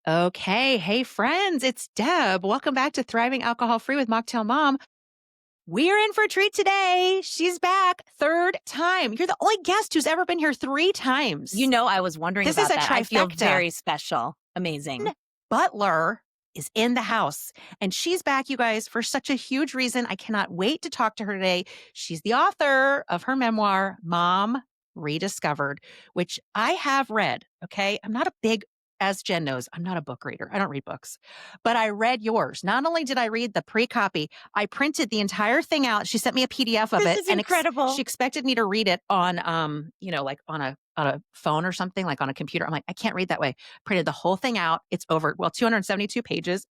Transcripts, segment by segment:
Okay. Hey, friends, it's Deb. Welcome back to Thriving Alcohol Free with Mocktail Mom. We're in for a treat today. She's back third time. You're the only guest who's ever been here 3 times. You know, I was wondering This is about a that. I feel trifecta. very special. Amazing. Butler is in the house, and she's back, you guys, for such a huge reason. I cannot wait to talk to her today. She's the author of her memoir, Mom Rediscovered, which I have read. Okay. I'm not a big, as Jen knows, I'm not a book reader. I don't read books, but I read yours. Not only did I read the pre-copy, I printed the entire thing out. She sent me a PDF of This it, is and incredible. she expected me to read it on, like on a phone or something, like on a computer. I'm like, I can't read that way. Printed the whole thing out. It's over, 272 pages.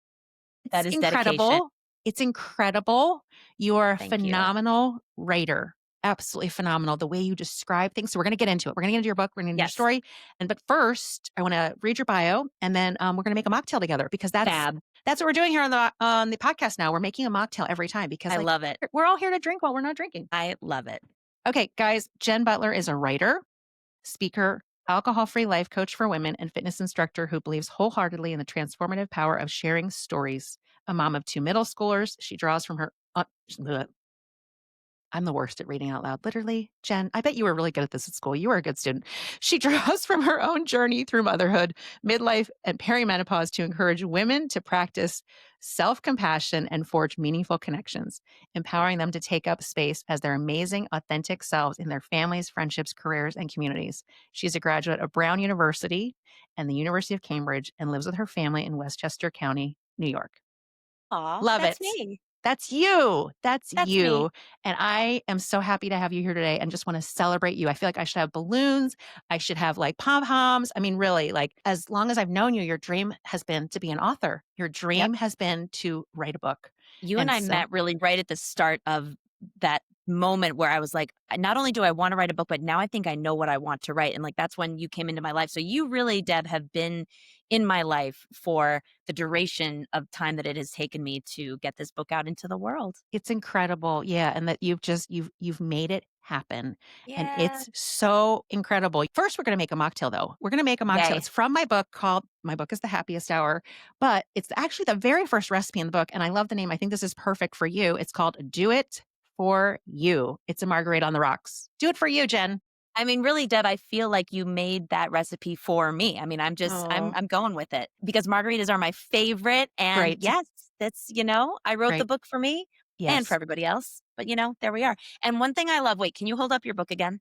That It's is dedication. incredible. It's incredible. You are a Thank you. phenomenal writer. Absolutely phenomenal. The way you describe things. So we're going to get into it. We're going to get into your book. We're going to get into your Yes. story. But first, I want to read your bio, and then we're going to make a mocktail together, because Fab. that's what we're doing here on the podcast now. We're making a mocktail every time, because I love it. we're all here to drink while we're not drinking. I love it. Okay, guys, Jen Butler is a writer, speaker, alcohol-free life coach for women, and fitness instructor who believes wholeheartedly in the transformative power of sharing stories. A mom of 2 middle schoolers, she draws from her... I'm the worst at reading out loud. Literally, Jen, I bet you were really good at this at school. You were a good student. She draws from her own journey through motherhood, midlife, and perimenopause to encourage women to practice self-compassion and forge meaningful connections, empowering them to take up space as their amazing, authentic selves in their families, friendships, careers, and communities. She's a graduate of Brown University and the University of Cambridge, and lives with her family in Westchester County, New York. Aw, Love that's it. me. That's you. That's That's you. me. And I am so happy to have you here today, and just want to celebrate you. I feel like I should have balloons. I should have like pom-poms. I mean, really, like, as long as I've known you, your dream has been to be an author. Your dream has been to write a book. You and I met really right at the start of that moment where I was like, not only do I want to write a book, but now I think I know what I want to write. And like, that's when you came into my life. So you really, Deb, have been in my life for the duration of time that it has taken me to get this book out into the world. It's incredible. Yeah. And that you've made it happen. And Yeah. it's so incredible. First, we're going to make a mocktail, though. We're going to make a mocktail. Yay. It's from my book, called My Book is the Happiest Hour, but it's actually the very first recipe in the book. And I love the name. I think this is perfect for you. It's called Do It For You. It's a margarita on the rocks. Do it for you, Jen. I mean, really, Deb, I feel like you made that recipe for me. I mean, I'm going with it because margaritas are my favorite. And Great. yes, that's, I wrote the book for me and for Yes. everybody else. But, there we are. And one thing I love, wait, can you hold up your book again?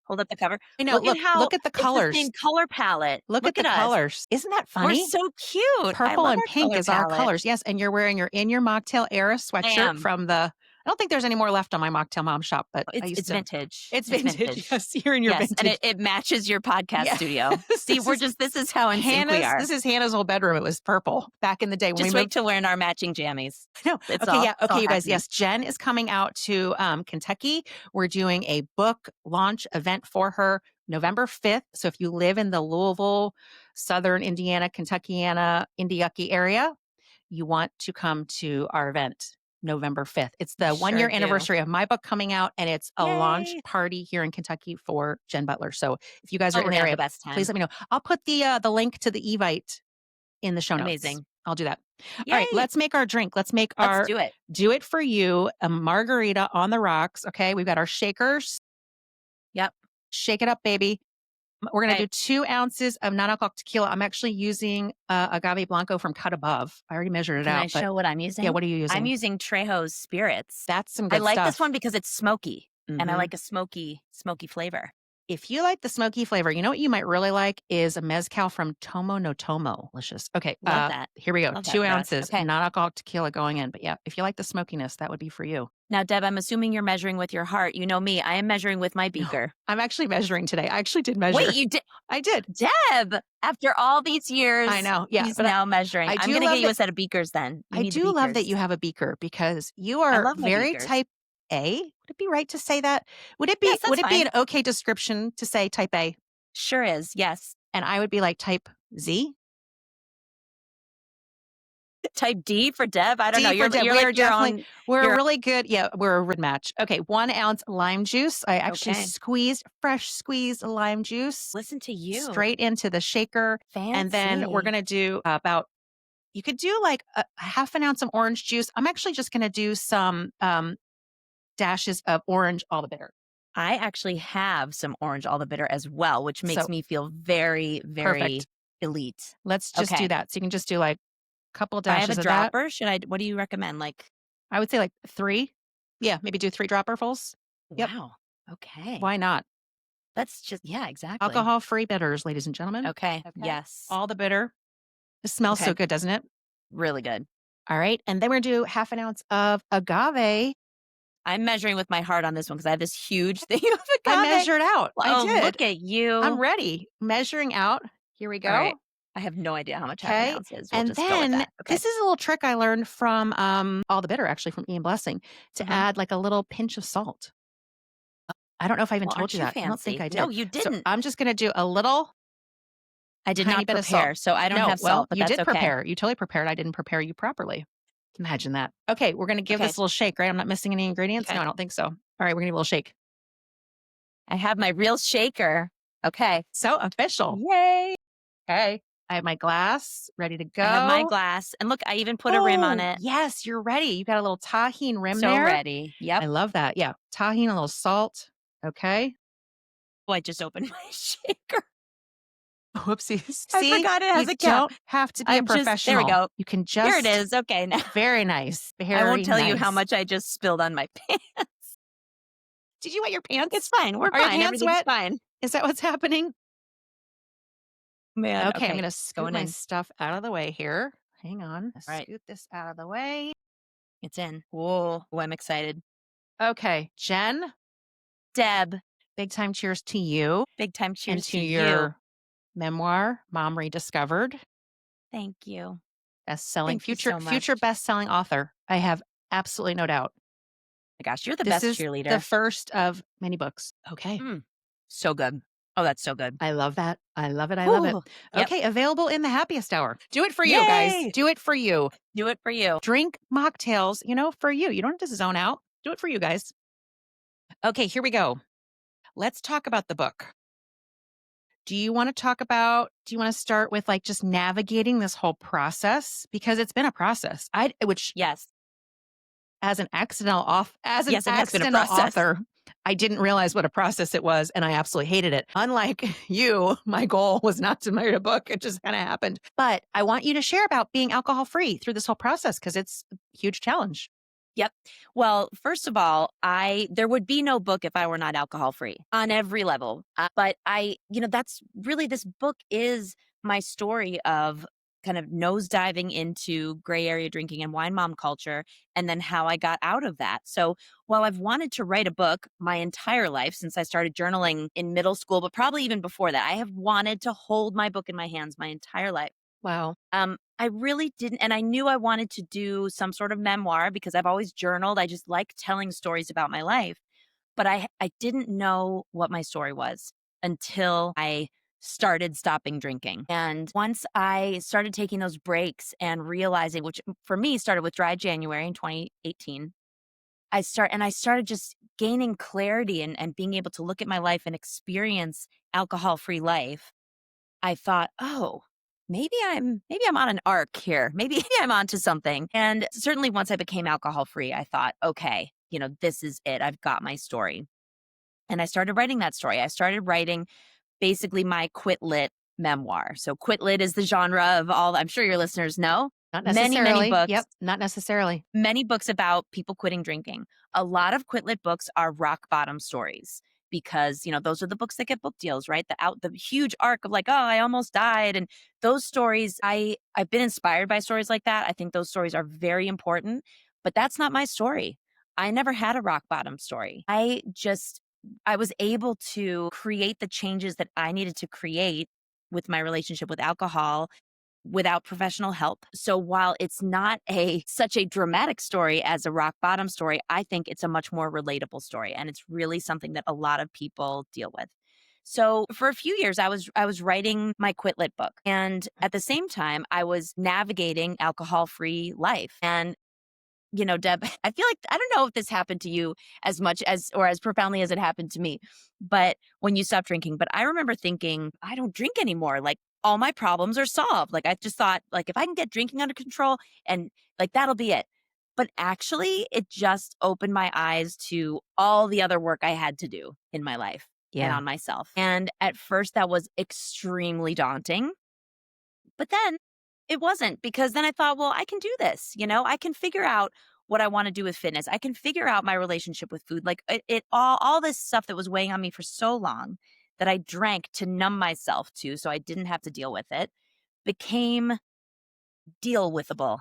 Hold up the cover. I know. Look at the it's colors. the same color palette. Look at the us. colors. Isn't that funny? We're so cute. Purple and our pink color is our palette. colors. Yes. And you're wearing your In Your Mocktail era sweatshirt from the... I don't think there's any more left on my Mocktail Mom shop, but it's vintage. It's vintage. Yes, you're in your vintage. And it matches your podcast studio. See, this is how in sync we are. This is Hannah's whole bedroom. It was purple back in the day. When Just wait till we're in our matching jammies. No. Okay, you guys. Yes, Jen is coming out to Kentucky. We're doing a book launch event for her November 5th. So if you live in the Louisville, Southern Indiana, Kentuckiana, Indiucky area, you want to come to our event November 5th. It's the 1-year anniversary of my book coming out, and it's a launch party here in Kentucky for Jen Butler. So if you guys are in the area, please let me know. I'll put the link to the Evite in the show notes. Amazing. I'll do that. Yay. All right, let's make our drink. Let's do it. Do it for you, a margarita on the rocks. Okay, we've got our shakers. Yep. Shake it up, baby. We're going to do 2 ounces of non-alcoholic tequila. I'm actually using Agave Blanco from Cut Above. I already measured it out. Can I show what I'm using? Yeah, what are you using? I'm using Trejo's Spirits. That's some good stuff. I like this one because it's smoky, and I like a smoky flavor. If you like the smoky flavor, you know what you might really like is a mezcal from Tomo no Tomo. Delicious. Okay, love that. Here we go. Love 2 ounces, okay. non-alcoholic tequila going in. But yeah, if you like the smokiness, that would be for you. Now, Deb, I'm assuming you're measuring with your heart. You know me. I am measuring with my beaker. No, I'm actually measuring today. I actually did measure. Wait, you did? I did. Deb, after all these years. I know. Yeah. He's now measuring. I'm going to get you a set of beakers then. I do love that you have a beaker, because you are very type A. Would it be right to say that? Would it be? Yes, would it be an okay description to say type A? Sure is. Yes. And I would be like type Z. Type D for Deb? I don't know. D for Deb. You're We like are your definitely own we're your really good. Yeah, we're a red match. Okay, 1 ounce lime juice. I actually okay. squeezed fresh squeezed lime juice Listen to you. straight into the shaker, and then we're Fancy. gonna do about you could do like a half an ounce of orange juice. I'm actually just gonna do some, dashes of orange all the bitter. I actually have some orange all the bitter as well, which makes So, me feel very, perfect. very elite. Let's just do Okay. that. So you can just do like a couple If I have a dashes of that. dropper, should I what do you recommend? Like, I would say like 3. Yeah, maybe do 3 dropperfuls. Yep, wow. Okay. why not? That's just yeah, exactly. Alcohol-free bitters, ladies and gentlemen. Okay. Okay. Yes. All the bitter. It smells Okay. so good, doesn't it? Really good. All right, and then we're gonna do half an ounce of agave. I'm measuring with my heart on this one because I have this huge thing of I agave. measured out. I Oh, did. look at I'm you. ready. Measuring out. Here we All right. go. I have no idea how much half an Okay. ounce is. We'll And just go with then that. Okay. this is a little trick I learned from All the Bitter, actually from Ian Blessing, to Mhm. add like a little pinch of salt. I don't know if I even Well, told aren't you you that. I don't think fancy? I No, did. you So didn't. I'm just gonna do a little I did tiny not bit of salt. prepare, so I don't No, have well, salt, but you that's did okay. prepare. You totally prepared. I didn't prepare you properly. Imagine that. Okay, we're gonna give Okay. this a little shake, right? I'm not missing any ingredients. No, Okay. I don't think so. All right, we're gonna give a little shake. I have my real shaker. Okay. So official. Yay. Okay. I have my glass ready to I have my go. glass. And look, I even put a rim on Oh, it. yes, you're ready. You got a little tahine rim So there. ready. Yep. I love that. Yeah. Tahine, a little salt. Okay. Oh, I just opened my shaker. Whoopsies. I See, forgot it you has a cap. don't have to be a I'm just there we professional. go. You can Here it just is. Okay, now very nice. I won't Very tell you how nice. much I just spilled on my pants. Did you wet your It's pants? fine. We're Are your fine. pants Everything's wet? fine. Is that what's happening? Man, Okay, I'm okay. going to scoot Going my in. stuff out of the way here. Hang on. All right. Scoot this out of the way. It's in. Whoa. Oh, I'm excited. Okay, Jen, Deb, big time cheers to you big time and cheers to to you. your memoir, Mom Rediscovered, Thank you. best-selling Thank you so much. future best-selling author. I have absolutely no doubt. My gosh, you're the This best is the cheerleader. first of many books. Okay. Mm, so good. Oh, that's so good. I love that. I love it. I love it. Whew. Yep. Okay, available in the happiest hour. Do it for you guys. Yay. Do it for you. Do it for you. Drink mocktails, for you. You don't have to zone out. Do it for you guys. Okay, here we go. Let's talk about the book. Do you want to start with like just navigating this whole process? Because it's been a process. Which Yes. as an Yes, it has been a accidental process. author, I didn't realize what a process it was, and I absolutely hated it. Unlike you, my goal was not to write a book. It just kind of happened. But I want you to share about being alcohol-free through this whole process because it's a huge challenge. Yep. Well, first of all, there would be no book if I were not alcohol free on every level. But that's really this book is my story of kind of nosediving into gray area drinking and wine mom culture and then how I got out of that. So, while I've wanted to write a book my entire life since I started journaling in middle school, but probably even before that, I have wanted to hold my book in my hands my entire life. Wow. I really didn't, and I knew I wanted to do some sort of memoir because I've always journaled. I just like telling stories about my life, but I didn't know what my story was until I started stopping drinking. And once I started taking those breaks and realizing, which for me started with Dry January in 2018, I started just gaining clarity and being able to look at my life and experience alcohol-free life. I thought, "Oh, maybe I'm on an arc here. Maybe I'm onto something." And certainly once I became alcohol free, I thought, "Okay, this is it. I've got my story." And I started writing that story. I started writing basically my quit lit memoir. So quit lit is the genre of all I'm sure your listeners know. Not Many, many necessarily. books Yep, not necessarily. many books about people quitting drinking. A lot of quit lit books are rock bottom stories because, those are the books that get book deals, right? The huge arc of like, oh, I almost died. And those stories, I've been inspired by stories like that. I think those stories are very important, but that's not my story. I never had a rock bottom story. I was able to create the changes that I needed to create with my relationship with alcohol without professional help. So while it's not such a dramatic story as a rock bottom story, I think it's a much more relatable story and it's really something that a lot of people deal with. So for a few years I was writing my Quit Lit book, and at the same time I was navigating alcohol-free life. And Deb, I feel like I don't know if this happened to you as much as or as profoundly as it happened to me, but when you stopped drinking, but I remember thinking, I don't drink anymore. Like all my problems are solved. Like I just thought like if I can get drinking under control and like that'll be it. But actually, it just opened my eyes to all the other work I had to do in my life and Yeah. on myself. And at first that was extremely daunting, but then it wasn't, because then I thought, well, I can do this. I can figure out what I want to do with fitness. I can figure out my relationship with food. Like all this stuff that was weighing on me for so long that I drank to numb myself to so I didn't have to deal with it became deal withable,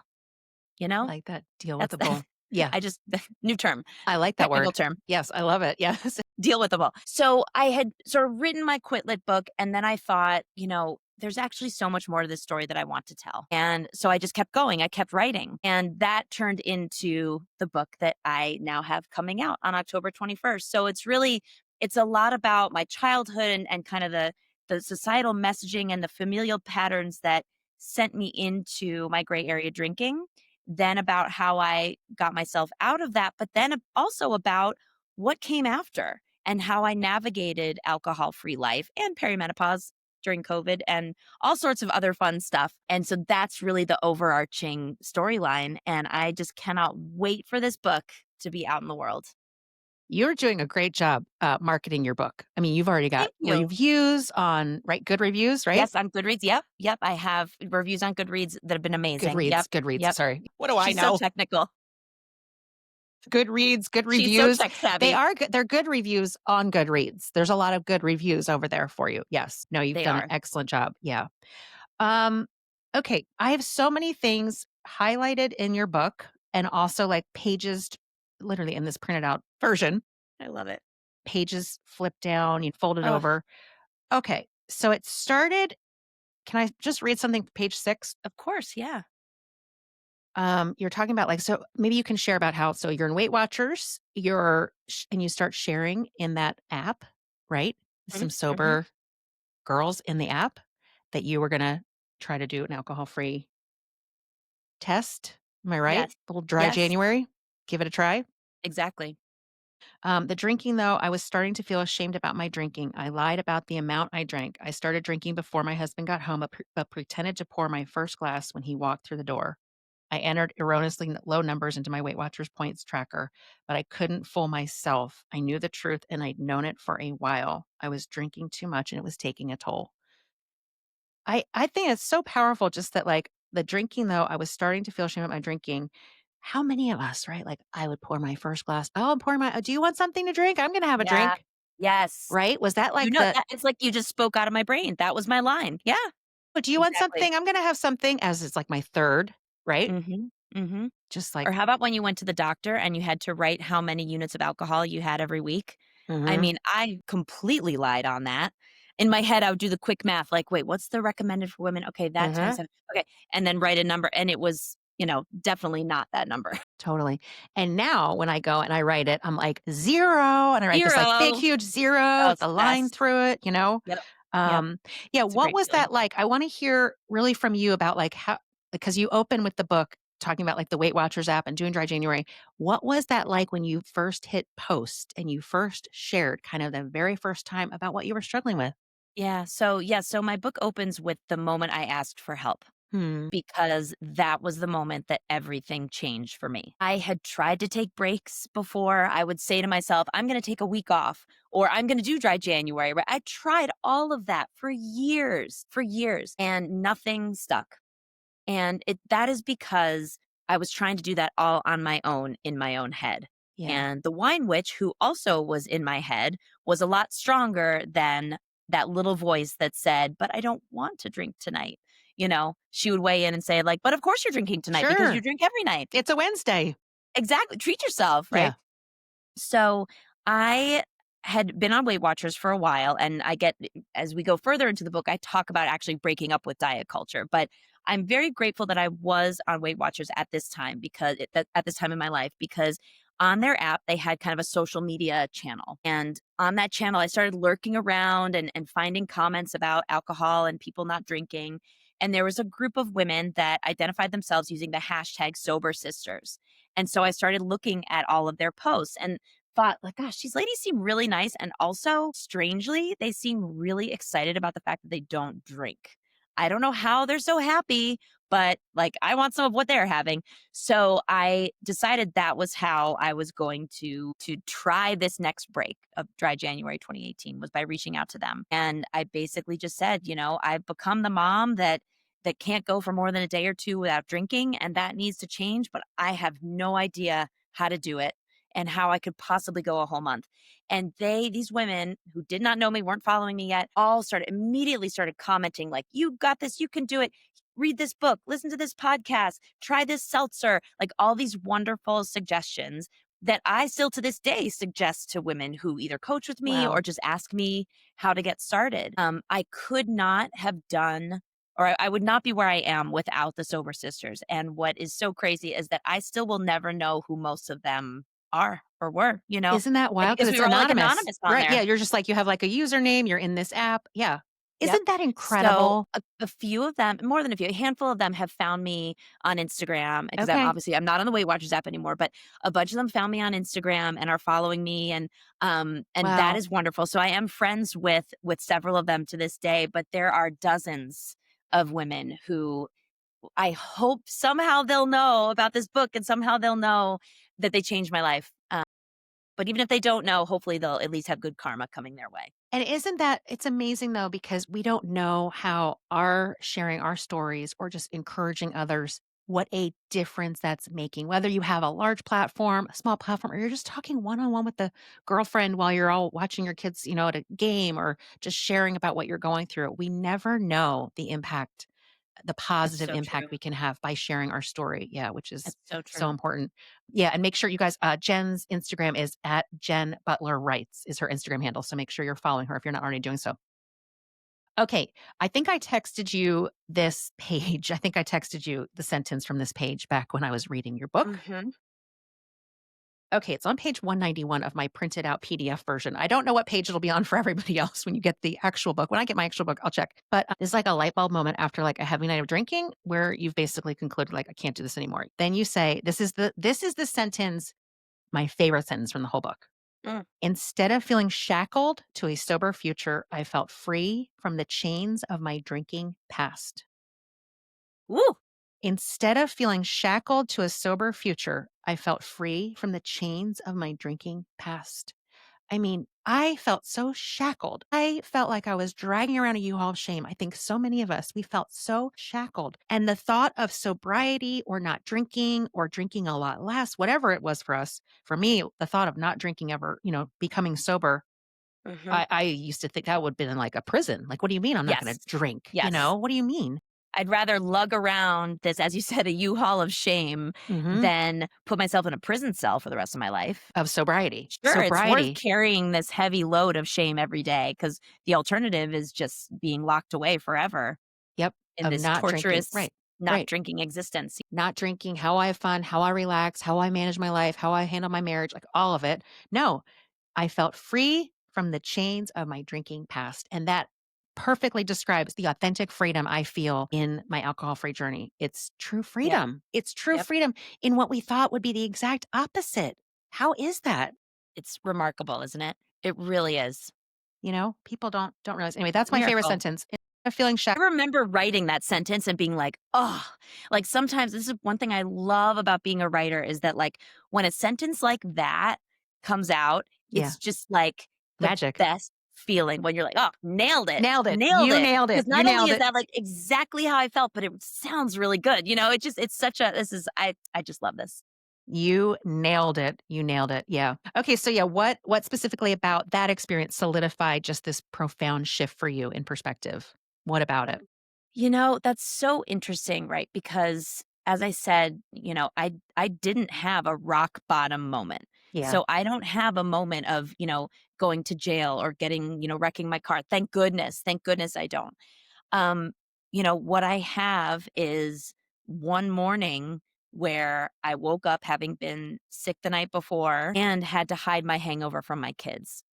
you I know? like that. Deal with That's the bull. Yeah. I just new term, I like that technical word. term. Yes, I love it. Yes. Deal with them all. So I had sort of written my Quit Lit book, and then I thought, there's actually so much more to this story that I want to tell. And so I just kept going. I kept writing. And that turned into the book that I now have coming out on October 21st. So it's a lot about my childhood and kind of the societal messaging and the familial patterns that sent me into my gray area drinking, then about how I got myself out of that, but then also about what came after and how I navigated alcohol-free life and perimenopause during COVID and all sorts of other fun stuff. And so that's really the overarching storyline, and I just cannot wait for this book to be out in the world. You're doing a great job, marketing your book. I mean, you've already got Thank you. reviews on right, good reviews, right? Yes, on Goodreads. Yep, yep, I have reviews on Goodreads that have been amazing. Yep, Goodreads, yep. sorry. What do I She's so know? technical. Goodreads, good She's so reviews. tech savvy. They're good reviews on Goodreads. There's a lot of good reviews over there for you. Yes. No, you've They done an are. excellent job. Yeah. Um, okay. I have so many things highlighted in your book and also like pages literally in this printed out version, I love it. pages flipped down, you fold it Oh, over. Okay. So it started. Can I just read something from page 6? of course, yeah. You're talking about like, so maybe you can share about how, so you're in Weight Watchers, and you start sharing in that app, right? Mhm, Some mhm. sober girls in the app that you were going to try to do an alcohol free test. Am I right? Yes. A little dry Yes, January. Give it a try. exactly. The drinking, though, I was starting to feel ashamed about my drinking. I lied about the amount I drank. I started drinking before my husband got home, but pretended to pour my first glass when he walked through the door. I entered erroneously low numbers into my Weight Watchers points tracker, but I couldn't fool myself. I knew the truth and I'd known it for a while. I was drinking too much and it was taking a toll. I think it's so powerful just that like the drinking though, I was starting to feel shame at my drinking. How many of us, right? Like I would pour my first glass. Oh, I'm pouring do you want something to drink? I'm gonna have a Yeah. drink. Yes. Right? Was that You like know, the that it's like you just spoke out of my brain. That was my line. Yeah, oh, do you want exactly. something? I'm gonna have something as it's like my third, right? Mhm, mhm. Just Or like, how about when you went to the doctor and you had to write how many units of alcohol you had every week? I mm-hmm, mean, I completely lied on that. In my head, I would do the quick math, like, "Wait, what's the recommended for women? Okay, that times mm-hmm. 7. Okay," and then write a number, and it was, definitely not that number. Totally. And now when I go and I write it, I'm like 0, and I write this like big, 0. huge 0 Oh, with it's the the line best. through it, you know? Yep, yep. Um, yeah, It's a what great was feeling. that like? I wanna hear really from you about like how, because you open with the book talking about like the Weight Watchers app and doing Dry January. What was that like when you first hit post and you first shared kind of the very first time about what you were struggling with? So my book opens with the moment I asked for help, Hmm. because that was the moment that everything changed for me. I had tried to take breaks before. I would say to myself, I'm going to take a week off or I'm going to do dry January. Right? I tried all of that for years, and nothing stuck. And that is because I was trying to do that all on my own in my own head. Yeah. And the wine witch, who also was in my head, was a lot stronger than that little voice that said, "But I don't want to drink tonight." She would weigh in and say, like, "But of course you're drinking tonight because you Sure. drink every night." It's a Wednesday. Exactly. Treat yourself, right? Yeah. So I had been on Weight Watchers for a while, and as we go further into the book, I talk about actually breaking up with diet culture. But I'm very grateful that I was on Weight Watchers at this time, because at this time in my life, because on their app, they had kind of a social media channel. And on that channel, I started lurking around and finding comments about alcohol and people not drinking. And there was a group of women that identified themselves using the hashtag sober sisters. And so I started looking at all of their posts and thought, like, gosh, these ladies seem really nice. And also, strangely, they seem really excited about the fact that they don't drink. I don't know how they're so happy, but like I want some of what they're having. So I decided that was how I was going to try this next break of Dry January 2018 was by reaching out to them. And I basically just said, I've become the mom that can't go for more than a day or two without drinking and that needs to change, but I have no idea how to do it and how I could possibly go a whole month. And these women who did not know me, weren't following me yet, all immediately started commenting like, you got this, you can do it, read this book, listen to this podcast, try this seltzer, like all these wonderful suggestions that I still to this day suggest to women who either coach with me or Wow. just ask me how to get started. I could not have done or I would not be where I am without the Sober Sisters. And what is so crazy is that I still will never know who most of them are or were, Isn't that wild? Because because we it's were all like anonymous. anonymous on Right, yeah, there. you're just like you have, like, a username, you're in this app. Yeah. Yep. Isn't that So incredible? a few of them, more than a few, a handful of them have found me on Instagram because Okay. I'm not on the Weight Watchers app anymore, but a bunch of them found me on Instagram and are following me and that Wow. is wonderful. So I am friends with several of them to this day, but there are dozens of women who I hope somehow they'll know about this book and somehow they'll know that they changed my life. But even if they don't know, hopefully they'll at least have good karma coming their way. And isn't that it's amazing though, because we don't know how our sharing our stories or just encouraging others, what a difference that's making. Whether you have a large platform, a small platform, or you're just talking one on one with the girlfriend while you're all watching your kids, at a game or just sharing about what you're going through. We never know the It's positive so true. impact we can have by sharing our story. Yeah, which is It's so so true. important. Yeah, and make sure you guys, Jen's Instagram is at Jen Butler Writes is her Instagram handle. So make sure you're following her if you're not already doing so. Okay, I think I texted you this page. I think I texted you the sentence from this page back when I was reading your book. Mhm. Okay, it's on page 191 of my printed out PDF version. I don't know what page it'll be on for everybody else when you get the actual book. When I get my actual book, I'll check. But it's like a light bulb moment after like a heavy night of drinking where you've basically concluded like I can't do this anymore. Then you say this is the sentence, my favorite sentence from the whole book. Mm. Instead of feeling shackled to a sober future, I felt free from the chains of my drinking past. Woo! Instead of feeling shackled to a sober future, I felt free from the chains of my drinking past. I mean, I felt so shackled. I felt like I was dragging around a U-Haul of shame. I think so many of us, we felt so shackled. And the thought of sobriety or not drinking or drinking a lot less, whatever it was for us, for me, the thought of not drinking ever, becoming sober, Mhm. I used to think that would have been like a prison. Like, what do you mean I'm not going Yes. to drink? Yes. What do you mean? I'd rather lug around this, as you said, a U-Haul of shame Hmm. than put myself in a prison cell for the rest of my life. Of sobriety. Sure, it's worth Sobriety. carrying this heavy load of shame every day because the alternative is just being locked away forever Yep. in Of this not drinking. torturous, Right. not Right. drinking existence. Not drinking, how I have fun, how I relax, how I manage my life, how I handle my marriage, like all of it. No, I felt free from the chains of my drinking past. And that perfectly describes the authentic freedom I feel in my alcohol free journey. It's true Yep, freedom. It's true yep. freedom in what we thought would be the exact opposite. How is that? It's remarkable, isn't it? It really is. People don't realize. Anyway, that's my favorite Miracle. sentence. Instead of feeling I shackled. remember writing that sentence and being like, "Oh," like, sometimes this is one thing I love about being a writer is that, like, when a sentence like that comes out, Yeah, it's just, like, the magic. best feeling when you're like, "Oh, nailed it, Nailed it. nailed You it." nailed Because it. You not only nailed is it. that, like, exactly how I felt, but it sounds really good, it's such a this is I just love this. You nailed it. You nailed it. Yeah. Okay, so yeah, what specifically about that experience solidified just this profound shift for you in perspective? What about it? That's so interesting, right? Because as I said, I didn't have a rock bottom moment. Yeah. So I don't have a moment of, going to jail or getting, wrecking my car. Thank goodness. Thank goodness I don't. Um, what I have is one morning where I woke up having been sick the night before and had to hide my hangover from my kids.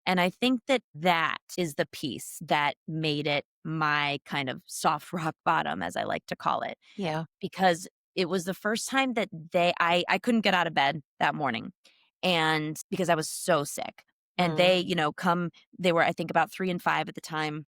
And I think that that is the piece that made it my kind of soft rock bottom, as I like to call it, Yeah. because it was the first time that I couldn't get out of bed that morning, and because I was so sick. And Mm. they were, I think, about 3 and 5 at the time,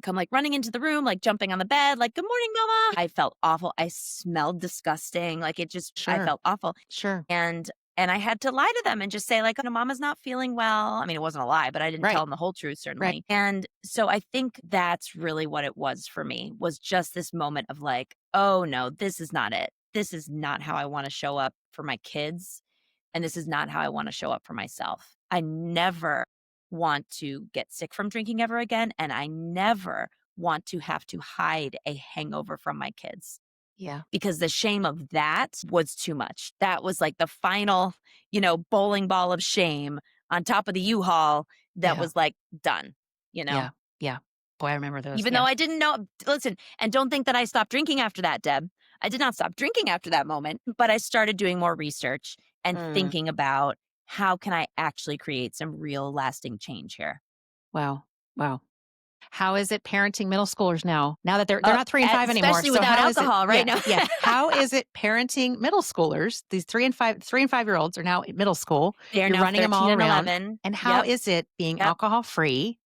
come, like, running into the room, like, jumping on the bed, like, "Good morning, mama." I felt awful. I smelled disgusting, like, I Sure. felt awful. Sure. And I had to lie to them and just say, like, "Oh, no, mama's not feeling well." I mean, it wasn't a lie, but I didn't tell Right. them the whole truth, Right. certainly. And so I think that's really what it was for me, was just this moment of like, "Oh, no, this is not it. This is not how I wanna show up for my kids, and this is not how I wanna show up for myself. I never want to get sick from drinking ever again, and I never want to have to hide a hangover from my kids." Yeah. Because the shame of that was too much. That was like the final, bowling ball of shame on top of the U-Haul that Yeah. was like done, you know? Yeah. Yeah. Boy, I remember those. Even though Yeah. I didn't know, listen, and don't think that I stopped drinking after that, Deb. I did not stop drinking after that moment, but I started doing more research and Mm. thinking about how can I actually create some real lasting change here? Wow. Wow. How is it parenting middle schoolers now? Now that they're Uh, not 3 and 5 anymore. Especially So without how is it alcohol right yeah, now. yeah. How is it parenting middle schoolers? These 3 and 5-year-olds are now in middle school. They are You're now running them 13 all and around. 11. And how Yep, is it being yep. alcohol free,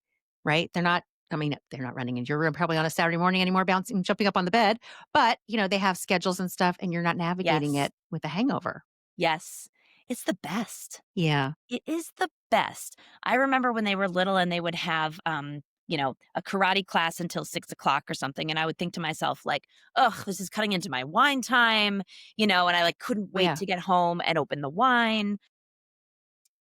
right? They're not I mean, they're not running into your room probably on a Saturday morning anymore, bouncing jumping up on the bed, but, they have schedules and stuff, and you're not navigating Yes. it with a hangover. Yes. It's the best. Yeah. It is the best. I remember when they were little and they would have, a karate class until 6 o'clock or something. And I would think to myself, like, ugh, this is cutting into my wine time, and I like couldn't wait Yeah. to get home and open the wine.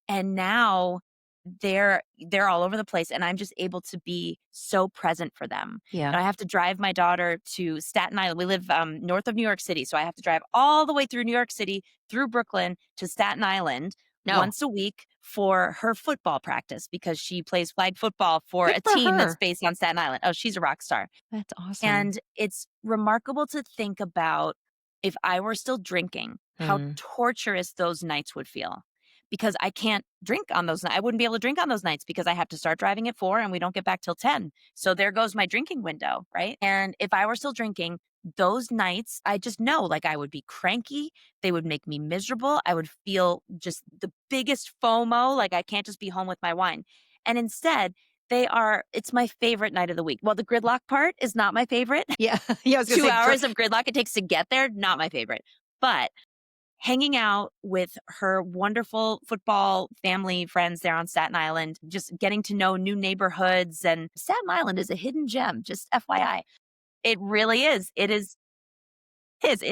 And now they're all over the place, and I'm just able to be so present for them. Yeah. And I have to drive my daughter to Staten Island. We live north of New York City, so I have to drive all the way through New York City, through Brooklyn to Staten Island No. once a week for her football practice because she plays flag football for Good a for team that's her. based on Staten Island. Oh, she's a rock star. That's awesome. And it's remarkable to think about, if I were still drinking, how Mm. torturous those nights would feel. Because I can't drink on those I wouldn't be able to drink on those nights because I have to start driving at 4 and we don't get back till 10. So there goes my drinking window, right? And if I were still drinking, those nights, I just know, like, I would be cranky. They would make me miserable. I would feel just the biggest FOMO, like I can't just be home with my wine. And instead, it's my favorite night of the week. Well, the gridlock part is not my favorite. Yeah. Yeah, I was gonna 2 say hours of gridlock it takes to get there, not my favorite. But hanging out with her wonderful football family friends there on Staten Island, just getting to know new neighborhoods, and Staten Island is a hidden gem, just FYI. It really is. It's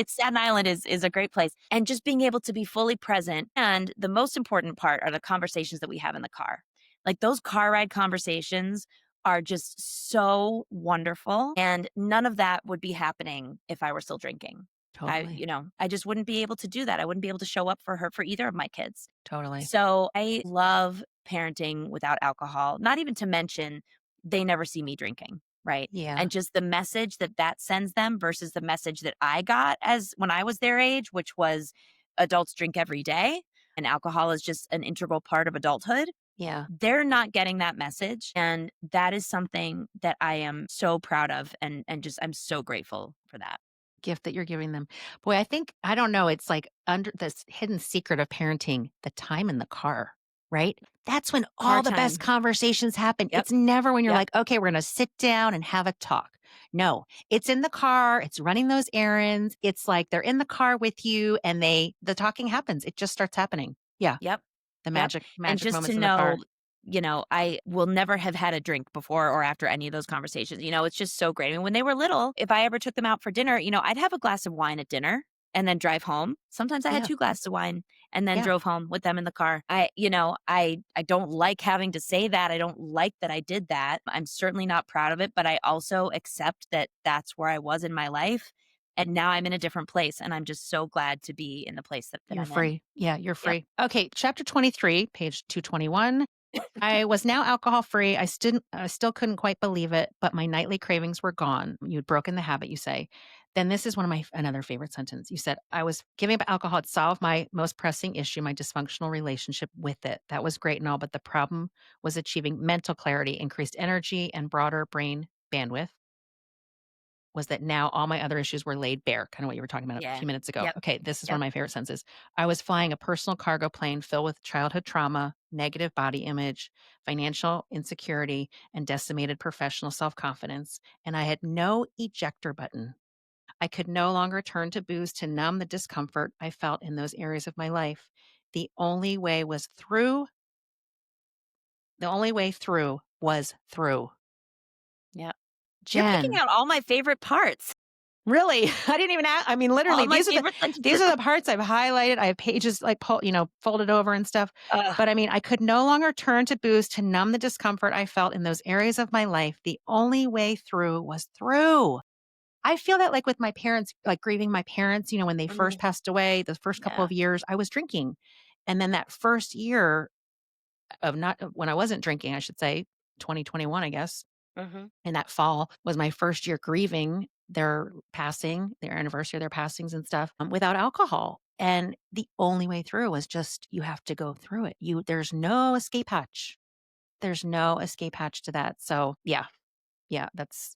Staten Island is a great place, and just being able to be fully present, and the most important part are the conversations that we have in the car. Like, those car ride conversations are just so wonderful, and none of that would be happening if I were still drinking. Totally. I just wouldn't be able to do that. I wouldn't be able to show up for her for either of my kids. Totally. So, I love parenting without alcohol, not even to mention they never see me drinking, right? Yeah. And just the message that that sends them versus the message that I got as when I was their age, which was adults drink every day and alcohol is just an integral part of adulthood. Yeah. They're not getting that message, and that is something that I am so proud of, and just I'm so grateful for that. Gift that you're giving them. Boy, I don't know, it's like under this hidden secret of parenting, the time in the car, right? That's when Car all the best time. conversations happen. Yep. It's never when you're Yep. like, "Okay, we're gonna sit down and have a talk." No, it's in the car, it's running those errands, it's like they're in the car with you and the talking happens. It just starts happening. Yeah, Yep. the Yep, and magic just to moments in the car. know, I will never have had a drink before or after any of those conversations. It's just so great. I mean, when they were little, if I ever took them out for dinner, I'd have a glass of wine at dinner and then drive home. Sometimes I had Yeah, 2 glasses of wine and then yeah, drove home with them in the car. I don't like having to say that. I don't like that I did that. I'm certainly not proud of it, but I also accept that that's where I was in my life, and now I'm in a different place, and I'm just so glad to be in the place that you're I'm in. free. Yeah, you're Yep. free. Okay, chapter 23, page 221. I was now alcohol free. I still couldn't quite believe it, but my nightly cravings were gone. You'd broken the habit, you say. Then this is one of my another favorite sentence. You said, "I was giving up alcohol to solve my most pressing issue, my dysfunctional relationship with it. That was great and all, but the problem was achieving mental clarity, increased energy, and broader brain bandwidth. Was that now all my other issues were laid bare," kinda what you were talking about a Yeah. few minutes ago. Yep. Okay, this is one of Yep. my favorite sentences. "I was flying a personal cargo plane filled with childhood trauma, negative body image, financial insecurity, and decimated professional self-confidence, and I had no ejector button. I could no longer turn to booze to numb the discomfort I felt in those areas of my life. The only way was through. The only way through was through." Yep. You're picking Jen, out all my favorite parts. really? I didn't even I mean, All literally, my these are the favorite these sentences. are the parts I've highlighted. I have pages, like, folded over and stuff. Ugh. But, I mean, I could no longer turn to booze to numb the discomfort I felt in those areas of my life. The only way through was through. I feel that, like, with my parents, like, grieving my parents, when they first Mhm. passed away, the first couple Yeah. of years, I was drinking. And then that first year of not when I wasn't drinking, I should say, 2021, I guess, Mhm. and that fall was my first year grieving their passing, their anniversary of their passings and stuff, without alcohol. And the only way through was just you have to go through it. There's no escape hatch. There's no escape hatch to that. So yeah, yeah,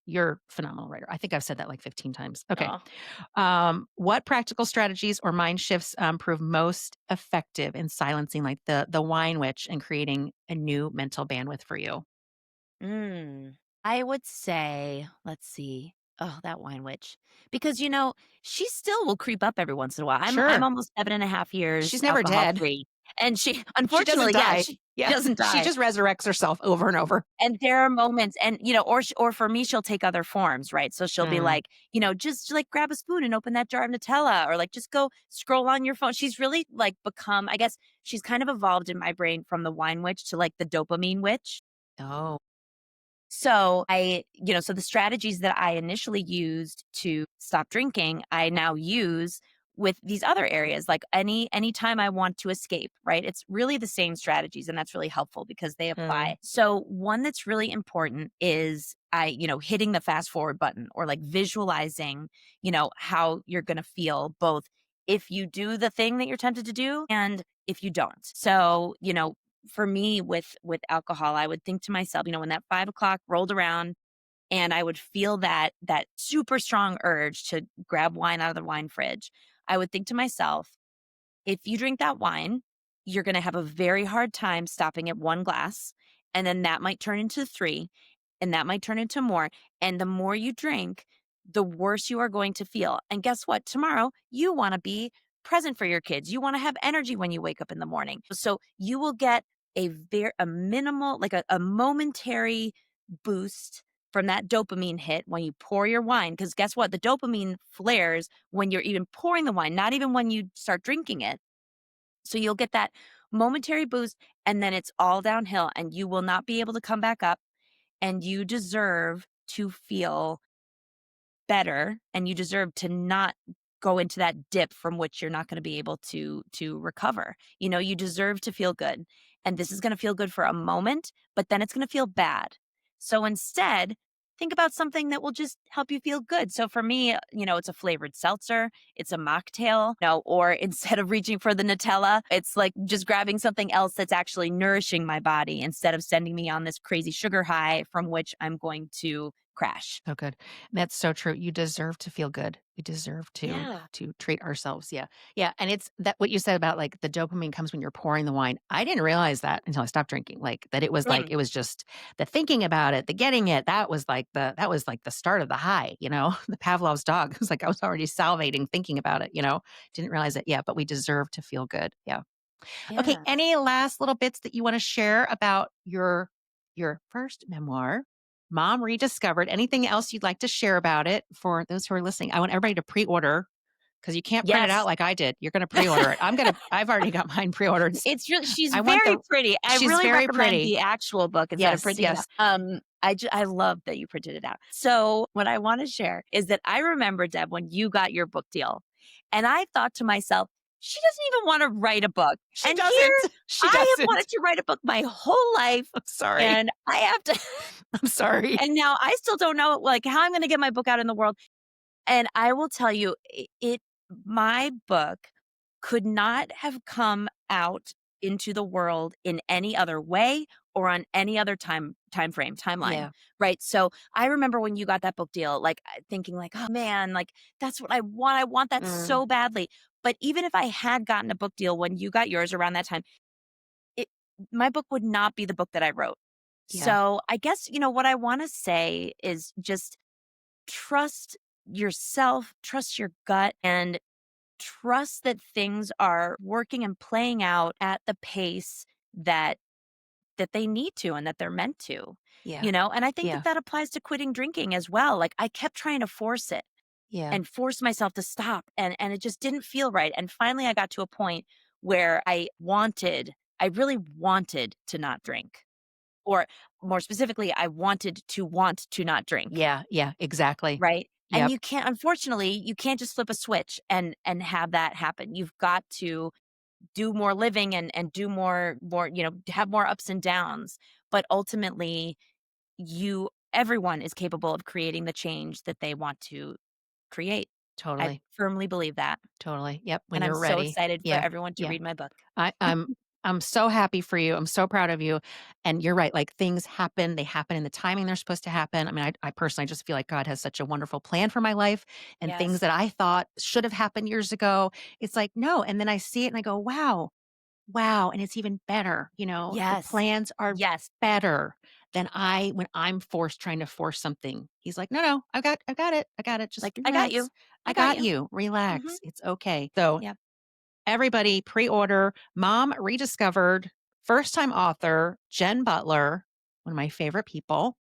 you're a phenomenal writer. I think I've said that like 15 times. Okay. Oh. What practical strategies or mind shifts prove most effective in silencing like the wine witch and creating a new mental bandwidth for you? Mm. I would say, let's see. Oh, that wine witch. Because, she still will creep up every once in a while. I'm Sure. almost 7.5 years She's never alcohol dead. free. And she She doesn't unfortunately, yeah, die. she Yeah. doesn't She die. just resurrects herself over and over. And there are moments and, or for me, she'll take other forms, right? So she'll be Mm. like, just like grab a spoon and open that jar of Nutella or like just go scroll on your phone. She's really like become, I guess she's kind of evolved in my brain from the wine witch to like the dopamine witch. Oh. So the strategies that I initially used to stop drinking, I now use with these other areas. Like anytime I want to escape, right? It's really the same strategies and that's really helpful because they Mm. apply. So one that's really important is hitting the fast forward button or like visualizing, how you're going to feel both if you do the thing that you're tempted to do and if you don't. So, for me with alcohol, I would think to myself, when that 5 o'clock rolled around and I would feel that super strong urge to grab wine out of the wine fridge, I would think to myself, if you drink that wine, you're going to have a very hard time stopping at one glass. And then that might turn into three, and that might turn into more. And the more you drink, the worse you are going to feel. And guess what? Tomorrow, you want to be present for your kids. You want to have energy when you wake up in the morning. So you will get a minimal, like a momentary boost from that dopamine hit when you pour your wine. Because guess what? The dopamine flares when you're even pouring the wine, not even when you start drinking it. So you'll get that momentary boost and then it's all downhill and you will not be able to come back up and you deserve to feel better and you deserve to not go into that dip from which you're not going to be able to recover. You deserve to feel good. And this is going to feel good for a moment, but then it's going to feel bad. So instead, think about something that will just help you feel good. So for me, it's a flavored seltzer, it's a mocktail, or instead of reaching for the Nutella, it's like just grabbing something else that's actually nourishing my body instead of sending me on this crazy sugar high from which I'm going to crash. So good. That's so true. You deserve to feel good. We deserve to Yeah. treat ourselves. Yeah. Yeah. And it's that what you said about like the dopamine comes when you're pouring the wine. I didn't realize that until I stopped drinking. Like Mm. it was just the thinking about it, the getting it. That was like the start of the high, the Pavlov's dog. It was like I was already salivating thinking about it. Didn't realize it. Yeah, but we deserve to feel good. Yeah. Okay, Yeah. any last little bits that you wanna share about your first memoir, Mom Rediscovered? Anything else you'd like to share about it for those who are listening? I want everybody to pre-order because you can't print it out Yes. like I did. You're gonna pre-order it. I've already got mine pre-ordered. It's really she's I want very the pretty. I she's really very recommend pretty. the actual book instead of Yes, printing it out. yes. I love that you printed it out. So, what I wanna share is that I remember, Deb, when you got your book deal, and I thought to myself, "She doesn't even wanna write a book." She And here, doesn't. She I have doesn't. wanted to write a book my whole life, I'm sorry. and I have to I'm sorry. and now I still don't know, like, how I'm gonna get my book out in the world. And I will tell you, my book could not have come out into the world in any other way or on any other timeline, Yeah. right? So, I remember when you got that book deal, like, thinking like, "Oh, man, like, that's what I want. I want that Mm, so badly." But even if I had gotten a book deal when you got yours around that time, it my book would not be the book that I wrote. yeah, So, I guess, what I wanna say is just trust yourself, trust your gut, and trust that things are working and playing out at the pace that they need to and that they're meant to, yeah, and I think that yeah, that applies to quitting drinking as well. Like, I kept trying to force it yeah, and force myself to stop, and it just didn't feel right, and finally I got to a point where I really wanted to not drink, or more specifically, I wanted to want to not drink. yeah, yeah, exactly. Right? And Yep, you can't just flip a switch and have that happen. You've got to do more living and do more, have more ups and downs. But ultimately, you everyone is capable of creating the change that they want to create. I totally, firmly believe that. totally. Yep, when And I'm you're so ready. excited for Yeah, everyone to yeah. read my book. I I'm so happy for you. I'm so proud of you. And you're right, like things happen, they happen in the timing they're supposed to happen. I mean, I personally just feel like God has such a wonderful plan for my life and things Yes. that I thought should have happened years ago. It's like, no. And then I see it and I go, wow, wow. And it's even better. The Yes. plans are Yes. better than when I'm forced trying to force something. He's like, no, no, I got it. I got it. Just Like, I got you. relax. I I got got you. you. Mhm. Relax. It's okay. So Yep. everybody pre-order Mom Rediscovered, first-time author Jen Butler, one of my favorite people.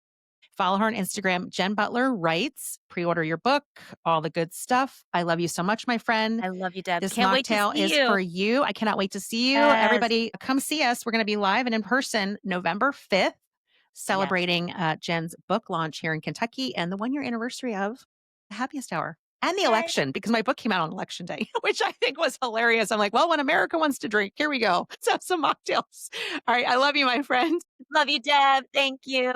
Follow her on Instagram, Jen Butler Writes. Pre-order your book, all the good stuff. I love you so much, my friend. I love you, Deb. This Can't wait to mocktail see is for you. you. I cannot wait to see you. Yes. Everybody, come see us. We're going to be live and in person November 5th, Yes. celebrating Jen's book launch here in Kentucky and the 1 year anniversary of the Happiest Hour and the Yay. election, because my book came out on election day, which I think was hilarious. I'm like, well, when America wants to drink, here we go. Let's have some mocktails. All right. I love you, my friend. Love you, Deb. Thank you.